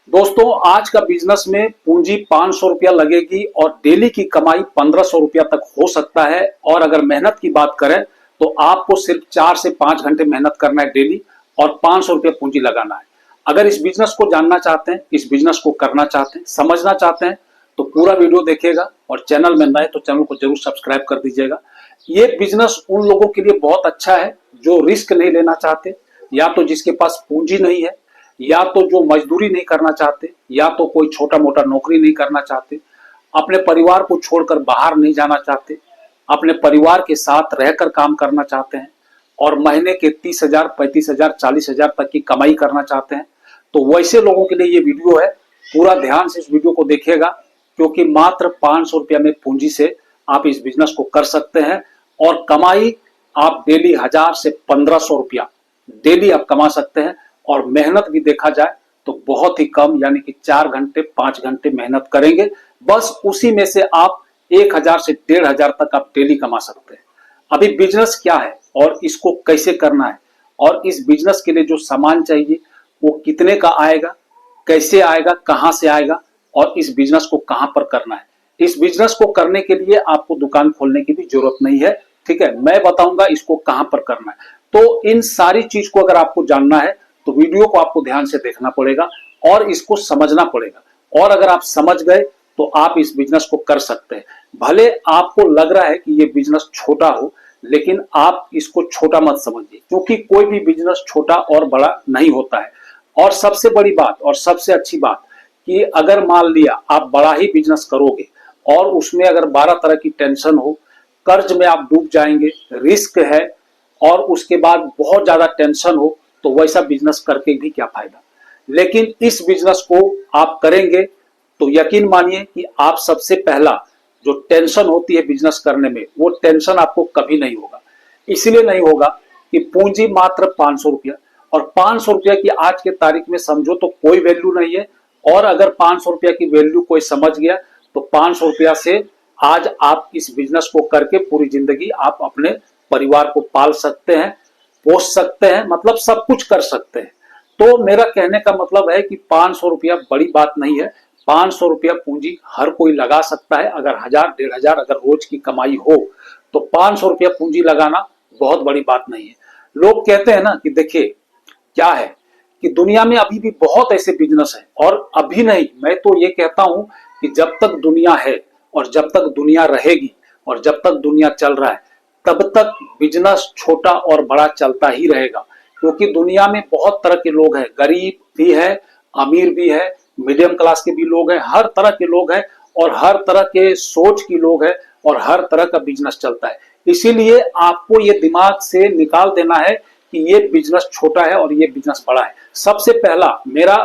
दोस्तों आज का बिजनेस में पूंजी 500 रुपया लगेगी और डेली की कमाई 1500 रुपया तक हो सकता है। और अगर मेहनत की बात करें तो आपको सिर्फ 4 से 5 घंटे मेहनत करना है डेली और 500 रुपया पूंजी लगाना है। अगर इस बिजनेस को जानना चाहते हैं, इस बिजनेस को करना चाहते हैं, समझना चाहते हैं तो पूरा वीडियो देखिएगा और चैनल में नए तो चैनल को जरूर सब्सक्राइब कर दीजिएगा। ये बिजनेस उन लोगों के लिए बहुत अच्छा है जो रिस्क नहीं लेना चाहते, या तो जिसके पास पूंजी नहीं है, या तो जो मजदूरी नहीं करना चाहते, या तो कोई छोटा मोटा नौकरी नहीं करना चाहते, अपने परिवार को छोड़कर बाहर नहीं जाना चाहते, अपने परिवार के साथ रहकर काम करना चाहते हैं और महीने के 30,000, 35,000, 40,000 तक की कमाई करना चाहते हैं। तो वैसे लोगों के लिए ये वीडियो है। पूरा ध्यान से इस वीडियो को देखिएगा क्योंकि मात्र 500 रुपया में पूंजी से आप इस बिजनेस को कर सकते हैं और कमाई आप डेली 1000 से 1500 रुपया डेली आप कमा सकते हैं। और मेहनत भी देखा जाए तो बहुत ही कम, यानी कि 4 घंटे 5 घंटे मेहनत करेंगे, बस उसी में से आप 1000 से 1500 तक आप डेली कमा सकते हैं। अभी बिजनेस क्या है और इसको कैसे करना है और इस बिजनेस के लिए जो सामान चाहिए वो कितने का आएगा, कैसे आएगा, कहां से आएगा और इस बिजनेस को कहां पर करना है। इस बिजनेस को करने के लिए आपको दुकान खोलने की भी जरूरत नहीं है, ठीक है। मैं बताऊंगा इसको कहां पर करना है। तो इन सारी चीज को अगर आपको जानना है तो वीडियो को आपको ध्यान से देखना पड़ेगा और इसको समझना पड़ेगा। और अगर आप समझ गए तो आप इस बिजनेस को कर सकते हैं। भले आपको लग रहा है कि ये बिजनेस छोटा हो, लेकिन आप इसको छोटा मत समझिए क्योंकि कोई भी बिजनेस छोटा और बड़ा नहीं होता है। और सबसे बड़ी बात और सबसे अच्छी बात कि अगर मान लिया आप बड़ा ही बिजनेस करोगे और उसमें अगर 12 तरह की टेंशन हो, कर्ज में आप डूब जाएंगे, रिस्क है और उसके बाद बहुत ज्यादा टेंशन हो, तो वैसा बिजनेस करके भी क्या फायदा। लेकिन इस बिजनेस को आप करेंगे तो यकीन मानिए कि आप सबसे पहला जो टेंशन होती है बिजनेस करने में, वो टेंशन आपको कभी नहीं होगा। इसलिए नहीं होगा कि पूंजी मात्र 500 रुपया, और 500 रुपया की आज के तारीख में समझो तो कोई वैल्यू नहीं है। और अगर 500 रुपया की वैल्यू कोई समझ गया तो 500 रुपया से आज आप इस बिजनेस को करके पूरी जिंदगी आप अपने परिवार को पाल सकते हैं, पोष सकते हैं, मतलब सब कुछ कर सकते हैं। तो मेरा कहने का मतलब है कि 500 रुपया बड़ी बात नहीं है। 500 रुपया पूंजी हर कोई लगा सकता है। अगर 1000, 1500 अगर रोज की कमाई हो तो 500 रुपया पूंजी लगाना बहुत बड़ी बात नहीं है। लोग कहते हैं ना कि देखिए क्या है कि दुनिया में अभी भी बहुत ऐसे बिजनेस है, और अभी नहीं, मैं तो ये कहता हूं कि जब तक दुनिया है और जब तक दुनिया रहेगी और जब तक दुनिया चल रहा है तब तक बिजनेस छोटा और बड़ा चलता ही रहेगा। क्योंकि दुनिया में बहुत तरह के लोग हैं, गरीब भी है, अमीर भी है, मीडियम क्लास के भी लोग हैं, हर तरह के लोग हैं और हर तरह के सोच की लोग हैं और हर तरह का बिजनेस चलता है। इसीलिए आपको ये दिमाग से निकाल देना है कि ये बिजनेस छोटा है और ये बिजनेस बड़ा है। सबसे पहला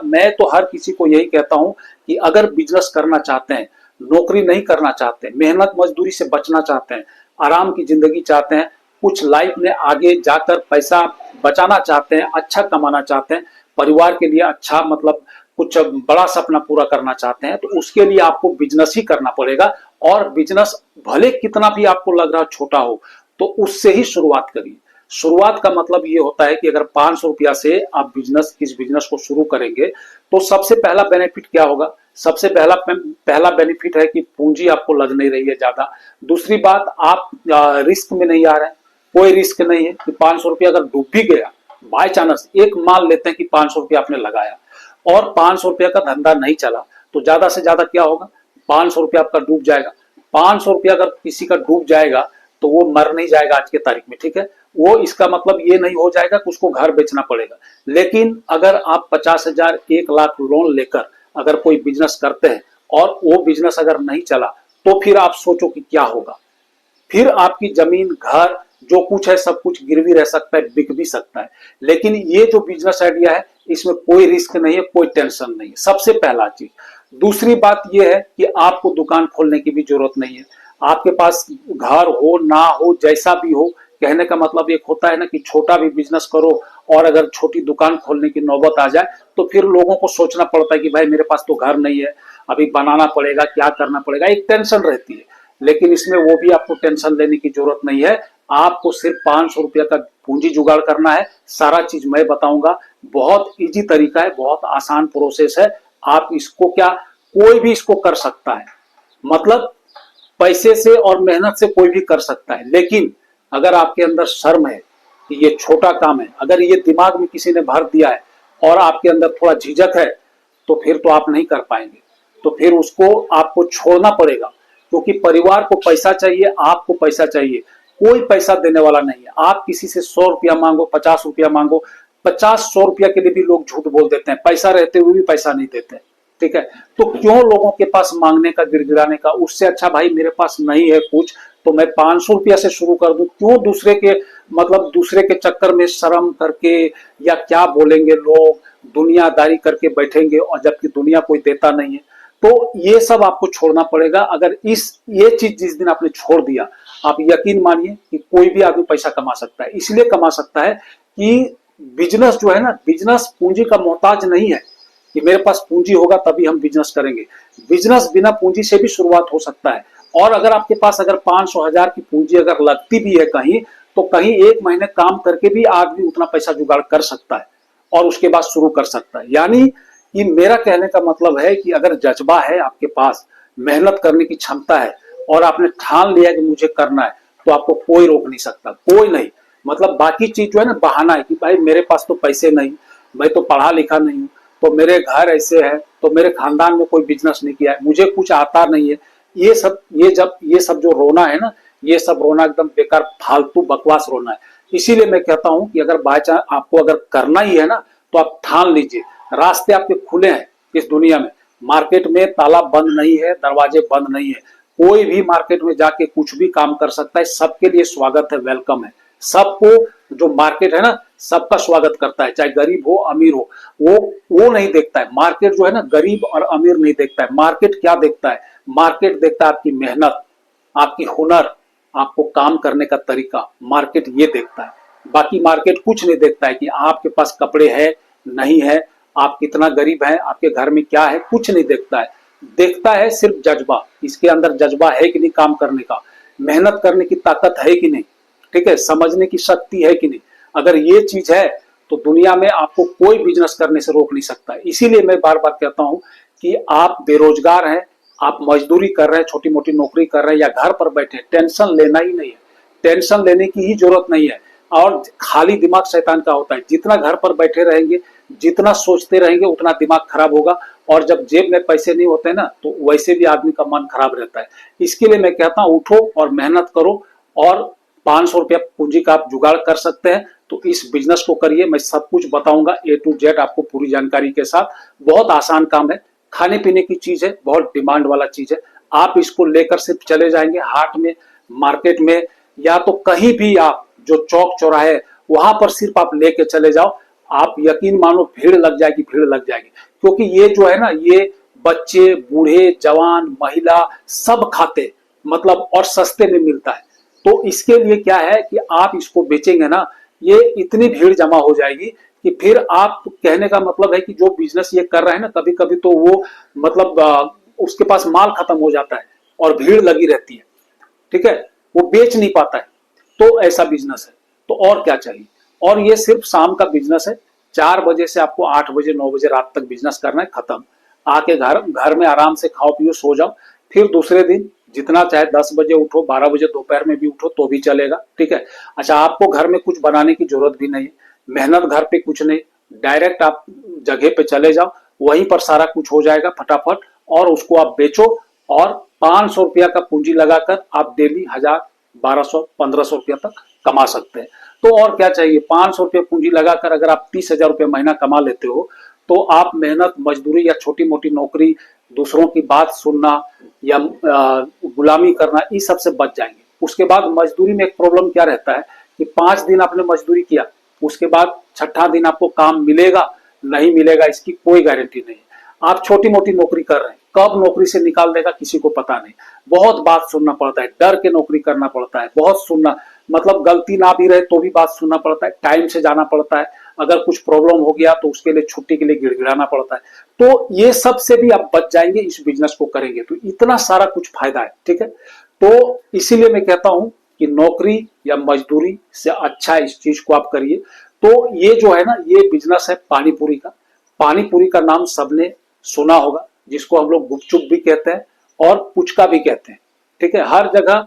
मैं तो हर किसी को यही कहता हूं कि अगर बिजनेस करना चाहते हैं, नौकरी नहीं करना चाहते, मेहनत मजदूरी से बचना चाहते हैं, आराम की जिंदगी चाहते हैं, कुछ लाइफ में आगे जाकर पैसा बचाना चाहते हैं, अच्छा कमाना चाहते हैं, परिवार के लिए अच्छा मतलब कुछ बड़ा सपना पूरा करना चाहते हैं, तो उसके लिए आपको बिजनेस ही करना पड़ेगा। और बिजनेस भले कितना भी आपको लग रहा छोटा हो तो उससे ही शुरुआत करिए। शुरुआत का मतलब ये होता है कि अगर 500 रुपया से आप इस बिजनेस को शुरू करेंगे तो सबसे पहला बेनिफिट क्या होगा। सबसे पहला बेनिफिट है कि पूंजी आपको लग नहीं रही है ज्यादा। दूसरी बात, आप रिस्क में नहीं आ रहे हैं, कोई रिस्क नहीं है कि 500 रुपया अगर डूब भी गया बाय चांस, एक मान लेते हैं कि 500 रुपया आपने लगाया और 500 रुपया का धंधा नहीं चला तो ज्यादा से ज्यादा क्या होगा, 500 रुपया आपका डूब जाएगा। 500 रुपया अगर किसी का डूब जाएगा तो वो मर नहीं जाएगा आज के तारीख में, ठीक है। वो इसका मतलब ये नहीं हो जाएगा कि उसको घर बेचना पड़ेगा। लेकिन अगर आप 50,000, 1 लाख लोन लेकर अगर कोई बिजनेस करते हैं और वो बिजनेस अगर नहीं चला तो फिर आप सोचो कि क्या होगा। फिर आपकी जमीन, घर, जो कुछ है सब कुछ गिरवी रह सकता है, बिक भी सकता है। लेकिन ये जो बिजनेस आइडिया है इसमें कोई रिस्क नहीं है, कोई टेंशन नहीं है, सबसे पहला चीज। दूसरी बात यह है कि आपको दुकान खोलने की भी जरूरत नहीं है। आपके पास घर हो ना हो, जैसा भी हो, कहने का मतलब एक होता है ना कि छोटा भी बिजनेस करो और अगर छोटी दुकान खोलने की नौबत आ जाए तो फिर लोगों को सोचना पड़ता है कि भाई मेरे पास तो घर नहीं है, अभी बनाना पड़ेगा, क्या करना पड़ेगा, एक टेंशन रहती है। लेकिन इसमें वो भी आपको टेंशन लेने की जरूरत नहीं है। आपको सिर्फ 500 रुपया का पूंजी जुगाड़ करना है। सारा चीज मैं बताऊंगा, बहुत इजी तरीका है, बहुत आसान प्रोसेस है। आप इसको क्या, कोई भी इसको कर सकता है, मतलब पैसे से और मेहनत से कोई भी कर सकता है। लेकिन अगर आपके अंदर शर्म है कि ये छोटा काम है, अगर ये दिमाग में किसी ने भर दिया है और आपके अंदर थोड़ा झिझक है, तो फिर तो आप नहीं कर पाएंगे। तो फिर उसको आपको छोड़ना पड़ेगा, क्योंकि परिवार को पैसा चाहिए, आपको पैसा चाहिए, कोई पैसा देने वाला नहीं है। आप किसी से 100 रुपया मांगो, 50 रुपया मांगो, 50-100 रुपया के लिए भी लोग झूठ बोल देते हैं, पैसा रहते हुए भी पैसा नहीं देते। ठीक है, तो क्यों लोगों के पास मांगने का, गिड़गिड़ाने का? उससे अच्छा भाई मेरे पास नहीं है कुछ, तो मैं 500 रुपया से शुरू कर दूं। क्यों दूसरे के, मतलब दूसरे के चक्कर में शर्म करके, या क्या बोलेंगे लोग, दुनियादारी करके बैठेंगे, और जबकि दुनिया कोई देता नहीं है। तो ये सब आपको छोड़ना पड़ेगा। अगर ये चीज जिस दिन आपने छोड़ दिया, आप यकीन मानिए कि कोई भी आदमी पैसा कमा सकता है। इसलिए कमा सकता है कि बिजनेस जो है ना, बिजनेस पूंजी का मोहताज नहीं है कि मेरे पास पूंजी होगा तभी हम बिजनेस करेंगे। बिजनेस बिना पूंजी से भी शुरुआत हो सकता है। और अगर आपके पास अगर 500,000 की पूंजी अगर लगती भी है कहीं, तो कहीं 1 महीने काम करके भी आदमी उतना पैसा जुगाड़ कर सकता है और उसके बाद शुरू कर सकता है। यानी कि मेरा कहने का मतलब है कि अगर जज्बा है आपके पास, मेहनत करने की क्षमता है, और आपने ठान लिया कि मुझे करना है, तो आपको कोई रोक नहीं सकता, कोई नहीं। मतलब बाकी चीज जो है ना, बहाना है कि भाई मेरे पास तो पैसे नहीं, मैं तो पढ़ा लिखा नहीं हूं, तो मेरे घर ऐसे है, तो मेरे खानदान में कोई बिजनेस नहीं किया है, मुझे कुछ आता नहीं है। ये सब जो रोना है ना, ये सब रोना एकदम बेकार, फालतू बकवास रोना है। इसीलिए मैं कहता हूं कि अगर बाय चांस आपको अगर करना ही है ना, तो आप ठान लीजिए। रास्ते आपके खुले हैं इस दुनिया में, मार्केट में ताला बंद नहीं है, दरवाजे बंद नहीं है। कोई भी मार्केट में जाके कुछ भी काम कर सकता है, सबके लिए स्वागत है, वेलकम है। सबको, जो मार्केट है ना, सबका स्वागत करता है, चाहे गरीब हो अमीर हो। वो नहीं देखता है मार्केट जो है ना, गरीब और अमीर नहीं देखता है। मार्केट क्या देखता है? मार्केट देखता है आपकी मेहनत, आपकी हुनर, आपको काम करने का तरीका, मार्केट ये देखता है। बाकी मार्केट कुछ नहीं देखता है कि आपके पास कपड़े है नहीं है, आप कितना गरीब है, आपके घर में क्या है, कुछ नहीं देखता है। देखता है सिर्फ जज्बा, इसके अंदर जज्बा है कि नहीं काम करने का, मेहनत करने की ताकत है कि नहीं, ठीक है, समझने की शक्ति है कि नहीं। अगर ये चीज है तो दुनिया में आपको कोई बिजनेस करने से रोक नहीं सकता। इसीलिए मैं बार बार कहता हूं कि आप बेरोजगार हैं, आप मजदूरी कर रहे हैं, छोटी मोटी नौकरी कर रहे हैं, या घर पर बैठे, टेंशन लेना ही नहीं है, टेंशन लेने की ही जरूरत नहीं है। और खाली दिमाग शैतान का होता है, जितना घर पर बैठे रहेंगे, जितना सोचते रहेंगे, उतना दिमाग खराब होगा। और जब जेब में पैसे नहीं होते ना, तो वैसे भी आदमी का मन खराब रहता है। इसके लिए मैं कहता हूं उठो और मेहनत करो, और 500 रुपया पूंजी का आप जुगाड़ कर सकते हैं, तो इस बिजनेस को करिए। मैं सब कुछ बताऊंगा A to Z आपको पूरी जानकारी के साथ। बहुत आसान काम है, खाने पीने की चीज है, बहुत डिमांड वाला चीज है। आप इसको लेकर सिर्फ चले जाएंगे हाट में, मार्केट में, या तो कहीं भी आप जो चौक चौराहे, वहां पर सिर्फ आप लेके चले जाओ, आप यकीन मानो भीड़ लग जाएगी, भीड़ लग जाएगी। क्योंकि ये जो है ना, ये बच्चे, बूढ़े, जवान, महिला सब खाते, मतलब और सस्ते में मिलता है। तो इसके लिए क्या है कि आप इसको बेचेंगे ना, ये इतनी भीड़ जमा हो जाएगी कि फिर आप, कहने का मतलब है कि जो बिजनेस ये कर रहे हैं ना, कभी कभी तो वो मतलब उसके पास माल खत्म हो जाता है और भीड़ लगी रहती है, ठीक है, वो बेच नहीं पाता है। तो ऐसा बिजनेस है, तो और क्या चाहिए। और ये सिर्फ शाम का बिजनेस है, 4 बजे से आपको 8 बजे 9 बजे रात तक बिजनेस करना है, खत्म। आके घर घर में आराम से खाओ पियो सो जाओ। फिर दूसरे दिन जितना चाहे 10 बजे उठो, 12 बजे दोपहर में भी उठो तो भी चलेगा, ठीक है। अच्छा, आपको घर में कुछ बनाने की जरूरत भी नहीं, मेहनत घर पे कुछ नहीं, डायरेक्ट आप जगह पे चले जाओ, वहीं पर सारा कुछ हो जाएगा फटाफट, और उसको आप बेचो। और 500 रुपया का पूंजी लगाकर आप डेली 1000, 1200, 1500 रुपया तक कमा सकते हैं। तो और क्या चाहिए। 500 रुपया पूंजी लगाकर अगर आप 30,000 रुपया महीना कमा लेते हो, तो आप मेहनत, मजदूरी या छोटी मोटी नौकरी, दूसरों की बात सुनना या गुलामी करना, इस सब से बच जाएंगे। उसके बाद मजदूरी में एक प्रॉब्लम क्या रहता है कि 5 दिन आपने मजदूरी किया, उसके बाद छठा दिन आपको काम मिलेगा नहीं मिलेगा, इसकी कोई गारंटी नहीं है। आप छोटी मोटी नौकरी कर रहे हैं, कब नौकरी से निकाल देगा किसी को पता नहीं। बहुत बात सुनना पड़ता है, डर के नौकरी करना पड़ता है, बहुत सुनना, मतलब गलती ना भी रहे तो भी बात सुनना पड़ता है, टाइम से जाना पड़ता है, अगर कुछ प्रॉब्लम हो गया तो उसके लिए छुट्टी के लिए गिड़गिड़ाना पड़ता है। तो ये सब से भी आप बच जाएंगे इस बिजनेस को करेंगे तो, इतना सारा कुछ फायदा है, ठीक है। तो इसीलिए मैं कहता हूं कि नौकरी या मजदूरी से अच्छा इस चीज को आप करिए। तो ये जो है ना, ये बिजनेस है पानी पूरी का। पानी पूरी का नाम सबने सुना होगा, जिसको हम लोग गुपचुप भी कहते हैं और पुचका भी कहते हैं। ठीक है, हर जगह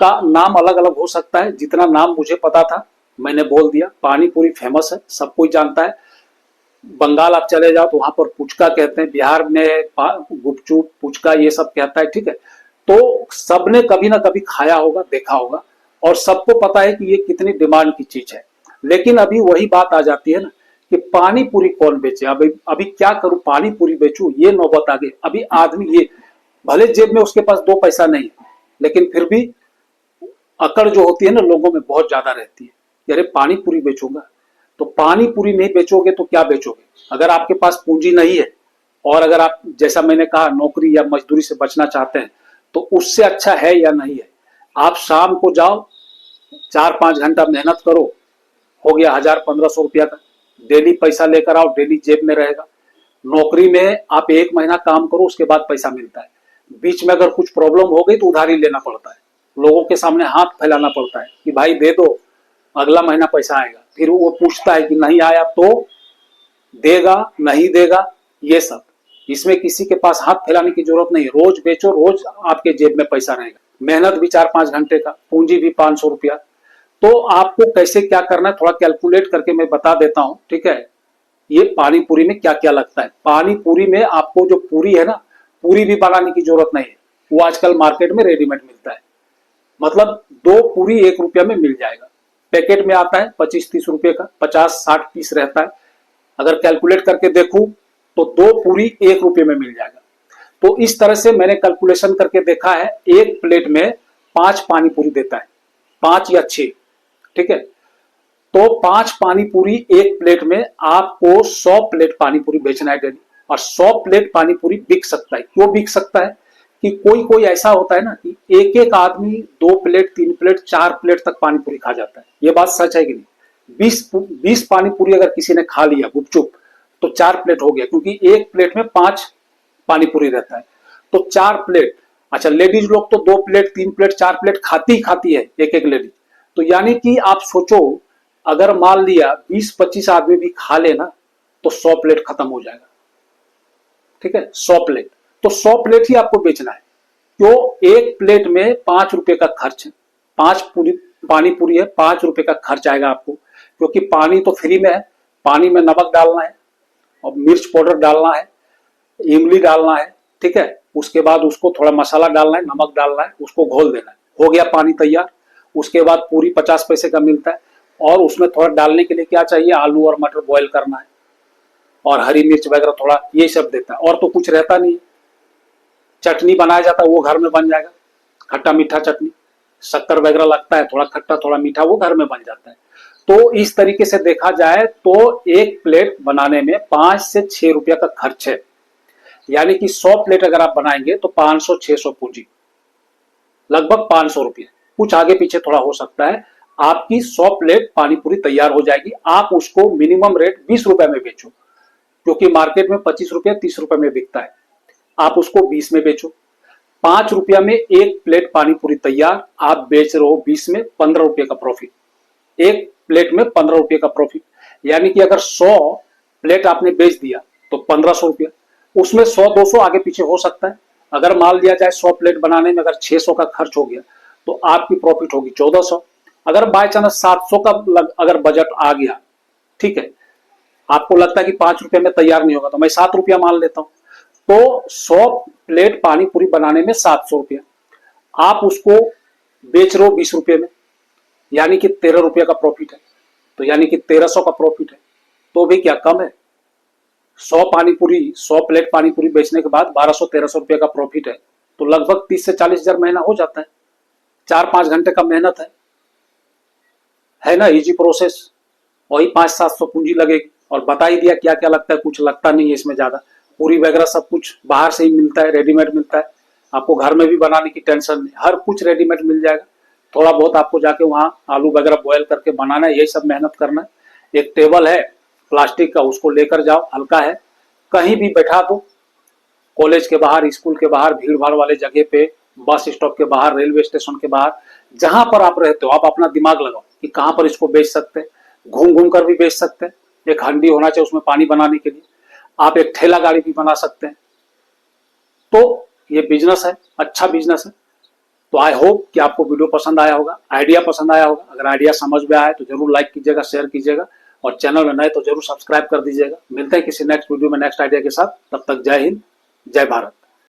का नाम अलग अलग हो सकता है। जितना नाम मुझे पता था मैंने बोल दिया। पानी पूरी फेमस है, सब कोई जानता है। बंगाल आप चले जाओ तो वहां पर पुचका कहते हैं, बिहार में गुपचुप पुचका ये सब कहता है। ठीक है, तो सबने कभी ना कभी खाया होगा, देखा होगा, और सबको पता है कि ये कितनी डिमांड की चीज है। लेकिन अभी वही बात आ जाती है ना कि पानी पूरी कौन बेचे। अभी अभी क्या करूं, पानी पूरी बेचूं, ये नौबत आ गई। अभी आदमी ये भले जेब में उसके पास 2 पैसा नहीं है, लेकिन फिर भी अकड़ जो होती है ना लोगों में बहुत ज्यादा रहती है। अरे पानी पूरी बेचूंगा, तो पानी पूरी नहीं बेचोगे तो क्या बेचोगे। अगर आपके पास पूंजी नहीं है और अगर आप जैसा मैंने कहा नौकरी या मजदूरी से बचना चाहते हैं, तो उससे अच्छा है या नहीं है। आप शाम को जाओ, 4-5 घंटा मेहनत करो, हो गया 1000-1500 रुपया का। डेली पैसा लेकर आओ, डेली जेब में रहेगा। नौकरी में आप 1 महीना काम करो, उसके बाद पैसा मिलता है। बीच में अगर कुछ प्रॉब्लम हो गई तो उधारी लेना पड़ता है, लोगों के सामने हाथ फैलाना पड़ता है कि भाई दे दो, अगला महीना पैसा आएगा। फिर वो पूछता है कि नहीं आया तो देगा नहीं देगा, ये सब। इसमें किसी के पास हाथ फैलाने की जरूरत नहीं है। रोज बेचो, रोज आपके जेब में पैसा रहेगा। मेहनत भी 4-5 घंटे का, पूंजी भी 500 रुपया। तो आपको कैसे क्या करना है थोड़ा कैलकुलेट करके मैं बता देता हूं। ठीक है, ये पानी पूरी में क्या क्या लगता है। पानी पूरी में आपको जो पूरी है ना, पूरी भी बनाने की जरूरत नहीं है, वो आजकल मार्केट में रेडीमेड मिलता है। मतलब 2 पूरी 1 रुपया में मिल जाएगा। पैकेट में आता है 25-30 रुपए का, 50-60 पीस रहता है। अगर कैलकुलेट करके देखूं तो 2 पूरी 1 रुपये में मिल जाएगा। तो इस तरह से मैंने कैलकुलेशन करके देखा है, एक प्लेट में 5 पानी पूरी देता है, 5 या 6। ठीक है, तो 5 पानी पूरी एक प्लेट में आपको 100 प्लेट पानी पूरी बेचना है डेली। और 100 प्लेट पानी पूरी बिक सकता है। क्यों बिक सकता है कि कोई कोई ऐसा होता है ना कि एक एक आदमी 2 प्लेट 3 प्लेट 4 प्लेट तक पानी पूरी खा जाता है। ये बात सच है कि नहीं। 20 पानी पूरी अगर किसी ने खा लिया गुपचुप, तो 4 प्लेट हो गया, क्योंकि एक प्लेट में 5 पानी पूरी रहता है, तो 4 प्लेट। अच्छा, लेडीज लोग तो 2 प्लेट 3 प्लेट 4 प्लेट खाती ही खाती है, एक एक लेडीज। तो यानी कि आप सोचो, अगर मान लिया 20-25 आदमी भी खा लेना तो 100 प्लेट खत्म हो जाएगा। ठीक है, 100 प्लेट, तो 100 प्लेट ही आपको बेचना है। क्यों, एक प्लेट में 5 रुपए का खर्च है। 5 पूरी पानी पूरी है, 5 रुपए का खर्च आएगा आपको, क्योंकि पानी तो फ्री में है। पानी में नमक डालना है और मिर्च पाउडर डालना है, इमली डालना है। ठीक है, उसके बाद उसको थोड़ा मसाला डालना है, नमक डालना है, उसको घोल देना है, हो गया पानी तैयार। उसके बाद पूरी 50 पैसे का मिलता है, और उसमें थोड़ा डालने के लिए क्या चाहिए, आलू और मटर बॉईल करना है, और हरी मिर्च वगैरह थोड़ा, ये सब देता है। और तो कुछ रहता नहीं। चटनी बनाया जाता है, वो घर में बन जाएगा, खट्टा मीठा चटनी, शक्कर वगैरह लगता है, थोड़ा खट्टा थोड़ा मीठा, वो घर में बन जाता है। तो इस तरीके से देखा जाए तो एक प्लेट बनाने में 5 से 6 रुपया का खर्च है। यानी कि 100 प्लेट अगर आप बनाएंगे तो 500-600 पूंजी, लगभग 500 रुपये, कुछ आगे पीछे थोड़ा हो सकता है। आपकी 100 प्लेट पानी पूरी तैयार हो जाएगी। आप उसको मिनिमम रेट 20 रुपए में बेचो, क्योंकि मार्केट में 25 रुपये 30 रुपए में बिकता है। आप उसको 20 में बेचो। 5 रुपया में एक प्लेट पानी पूरी तैयार, आप बेच रहे हो 20 में, 15 रुपये का प्रॉफिट। एक प्लेट में 15 रुपये का प्रॉफिट। यानी कि अगर 100 प्लेट आपने बेच दिया तो 1500 रुपया, उसमें 100-200 आगे पीछे हो सकता है। अगर मान लिया जाए 100 प्लेट बनाने में अगर 600 का खर्च हो गया तो आपकी प्रॉफिट होगी 1400। अगर बाय चांस 700 का अगर बजट आ गया, ठीक है, आपको लगता है कि 5 रुपये में तैयार नहीं होगा, तो मैं 7 रुपया मान लेता हूं। तो 100 प्लेट पानी पूरी बनाने में 700 रुपया, आप उसको बेच रहे हो 20 रुपये में, यानी कि 13 रुपये का प्रॉफिट है। तो यानी कि 1300 का प्रॉफिट है, तो भी क्या कम है। 100 प्लेट पानी पूरी बेचने के बाद 1200-1300 रुपये का प्रॉफिट है, तो लगभग 30 से 40 हजार महीना हो जाता है। 4-5 घंटे का मेहनत है ना, इजी प्रोसेस। वही 500-700 पूंजी लगेगी। और बता ही दिया क्या क्या लगता है, कुछ लगता नहीं है इसमें ज्यादा। पूरी वगैरह सब कुछ बाहर से ही मिलता है, रेडीमेड मिलता है। आपको घर में भी बनाने की टेंशन नहीं, हर कुछ रेडीमेड मिल जाएगा। थोड़ा बहुत आपको जाके वहां आलू वगैरह बॉयल करके बनाना है, यही सब मेहनत करना है। एक टेबल है प्लास्टिक का, उसको लेकर जाओ, हल्का है, कहीं भी बैठा दो, कॉलेज के बाहर, स्कूल के बाहर, भीड़ भाड़ वाले जगह पे, बस स्टॉप के बाहर, रेलवे स्टेशन के बाहर, जहां पर आप रहते हो, आप अपना दिमाग लगाओ कि कहां पर इसको बेच सकते हैं। घूम घूम कर भी बेच सकते हैं। एक हंडी होना चाहिए उसमें पानी बनाने के लिए। आप एक ठेला गाड़ी भी बना सकते हैं। तो ये बिजनेस है, अच्छा बिजनेस है। तो आई होप कि आपको वीडियो पसंद आया होगा, आइडिया पसंद आया होगा। अगर आइडिया समझ में आया तो जरूर लाइक कीजिएगा, शेयर कीजिएगा, और चैनल में नए तो जरूर सब्सक्राइब कर दीजिएगा। मिलते हैं किसी नेक्स्ट वीडियो में नेक्स्ट आइडिया के साथ। तब तक जय हिंद, जय भारत।